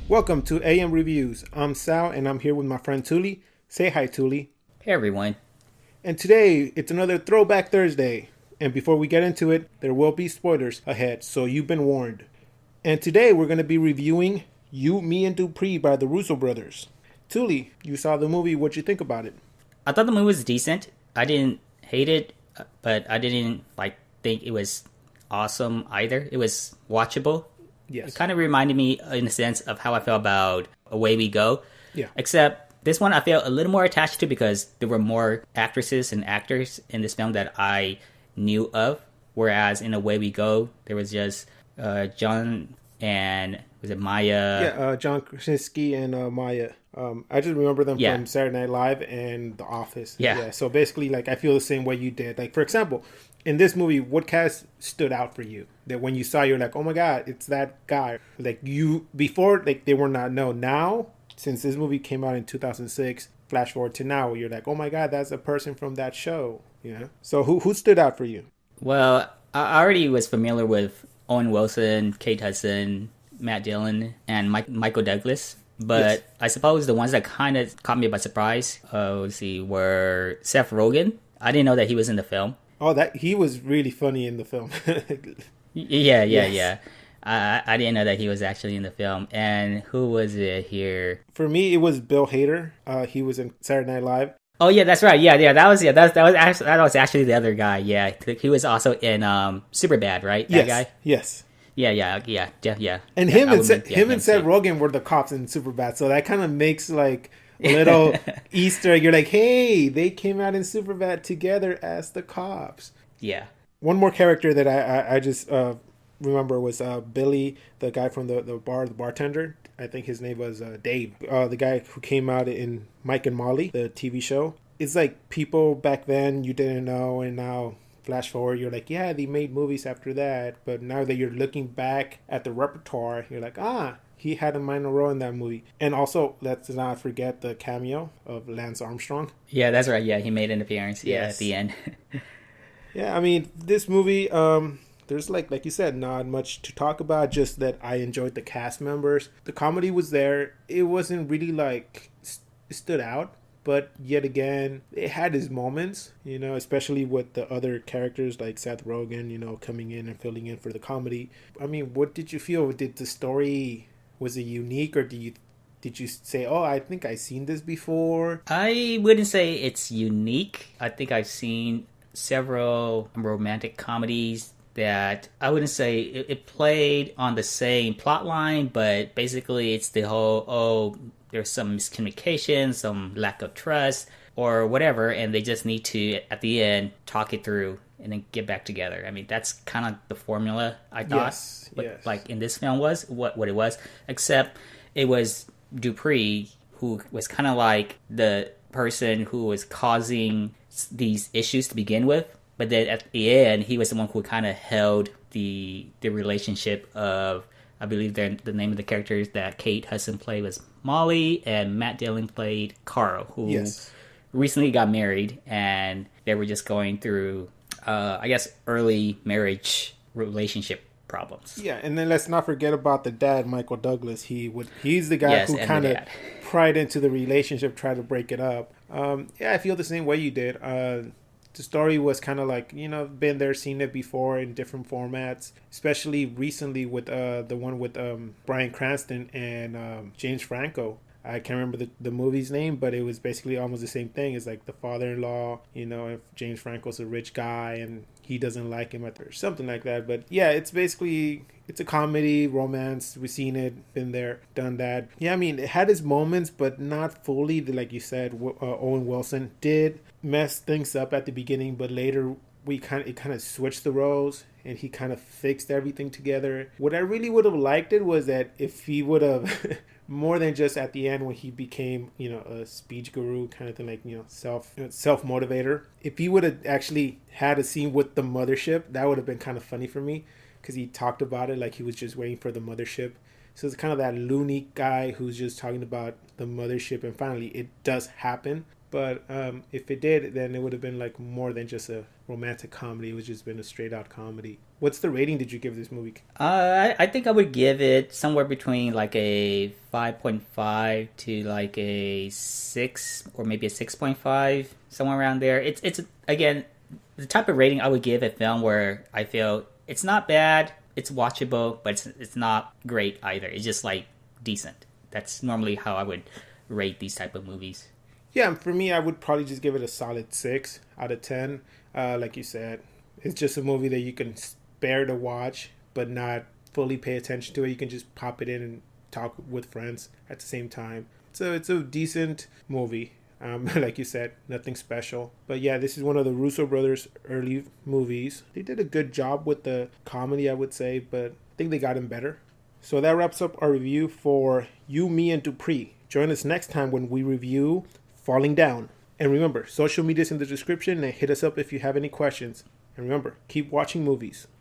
Welcome to AM Reviews. I'm Sal and I'm here with my friend Tuli. Say hi, Tuli. Hey everyone. And today it's another Throwback Thursday. And before we get into it, there will be spoilers ahead, so you've been warned. And today we're going to be reviewing You, Me, and Dupree by the Russo brothers. Tuli, you saw the movie. What'd you think about it? I thought the movie was decent. I didn't hate it, but I didn't think it was awesome either. It was watchable. Yes. It kind of reminded me in a sense of how I felt about Away We Go. Yeah. Except this one I felt a little more attached to because there were more actresses and actors in this film that I knew of. Whereas in Away We Go, there was just John and was it Maya? Yeah, John Krasinski and Maya. I just remember them Yeah. from Saturday Night Live and The Office. Yeah. So basically, I feel the same way you did. Like, for example, in this movie, what cast stood out for you? That when you saw, you're like, oh my God, it's that guy. Like, you, before, they were not known. Now, since this movie came out in 2006, flash forward to now, you're like, oh my God, that's a person from that show. So who stood out for you? Well, I already was familiar with Owen Wilson, Kate Hudson, Matt Dillon, and Michael Douglas. But Yes. I suppose the ones that kind of caught me by surprise, were Seth Rogen. I didn't know that he was in the film. Oh, that he was really funny in the film. Yeah. Yes. I didn't know that he was actually in the film. And who was it here? For me, it was Bill Hader. He was in Saturday Night Live. Oh yeah, that's right. Yeah. That was actually the other guy. Yeah, he was also in Superbad, right? That Yes. guy. Yes. Yeah. And Yeah, him I and would Seth, men- yeah, him him and Seth too. Rogen were the cops in Superbad, so that kind of makes like a little Easter egg. You're like, hey, they came out in Superbad together as the cops. Yeah. One more character that I just remember was Billy, the guy from the bar, the bartender. I think his name was Dave, the guy who came out in Mike and Molly, the TV show. It's like people back then you didn't know, and now flash forward, you're like, yeah, they made movies after that. But now that you're looking back at the repertoire, you're like, he had a minor role in that movie. And also, let's not forget the cameo of Lance Armstrong. Yeah, that's right. Yeah, he made an appearance. Yeah, Yes. at the end. Yeah, I mean, this movie, there's like you said, not much to talk about. Just that I enjoyed the cast members. The comedy was there. It wasn't really stood out, but yet again, it had its moments. Especially with the other characters like Seth Rogen, coming in and filling in for the comedy. I mean, what did you feel? Did the story, was it unique, or did you say, oh, I think I've seen this before? I wouldn't say it's unique. I think I've seen several romantic comedies that I wouldn't say it played on the same plot line, but basically it's the whole, there's some miscommunication, some lack of trust, or whatever, and they just need to, at the end, talk it through and then get back together. I mean, that's kind of the formula I thought, Yes. like in this film was, what it was, except it was Dupree who was kind of like the person who was causing these issues to begin with, but then at the end he was the one who kind of held the relationship of, I believe the name of the characters that Kate Hudson played was Molly and Matt Dillon played Carl, who Yes. recently got married, and they were just going through I guess early marriage relationship problems. Yeah, and then let's not forget about the dad, Michael Douglas. He's the guy Yes, who and the kind of dad. pried into the relationship, tried to break it up. Yeah, I feel the same way you did. The story was kind of like, been there, seen it before in different formats, especially recently with the one with Bryan Cranston and James Franco. I can't remember the movie's name, but it was basically almost the same thing. It's like the father-in-law, if James Franco's a rich guy and he doesn't like him or something like that. But yeah, it's a comedy, romance. We've seen it, been there, done that. Yeah, I mean, it had its moments, but not fully. Like you said, Owen Wilson did mess things up at the beginning, but later it kind of switched the roles and he kind of fixed everything together. What I really would have liked it was that if he would have more than just at the end when he became, a speech guru kind of thing, like, self motivator. If he would have actually had a scene with the mothership, that would have been kind of funny for me, because he talked about it like he was just waiting for the mothership. So it's kind of that loony guy who's just talking about the mothership, and finally it does happen. But if it did, then it would have been like more than just a romantic comedy. It would just been a straight out comedy. What's the rating did you give this movie? I think I would give it somewhere between like a 5.5 to like a 6 or maybe a 6.5, somewhere around there. It's again the type of rating I would give a film where I feel it's not bad, it's watchable, but it's not great either. It's just like decent. That's normally how I would rate these type of movies. Yeah, for me, I would probably just give it a solid 6 out of 10. Like you said, it's just a movie that you can spare to watch, but not fully pay attention to it. You can just pop it in and talk with friends at the same time. So it's a decent movie. Like you said, nothing special. But yeah, this is one of the Russo brothers' early movies. They did a good job with the comedy, I would say, but I think they got him better. So that wraps up our review for You, Me, and Dupree. Join us next time when we review Falling Down. And remember, social media is in the description and hit us up if you have any questions. And remember, keep watching movies.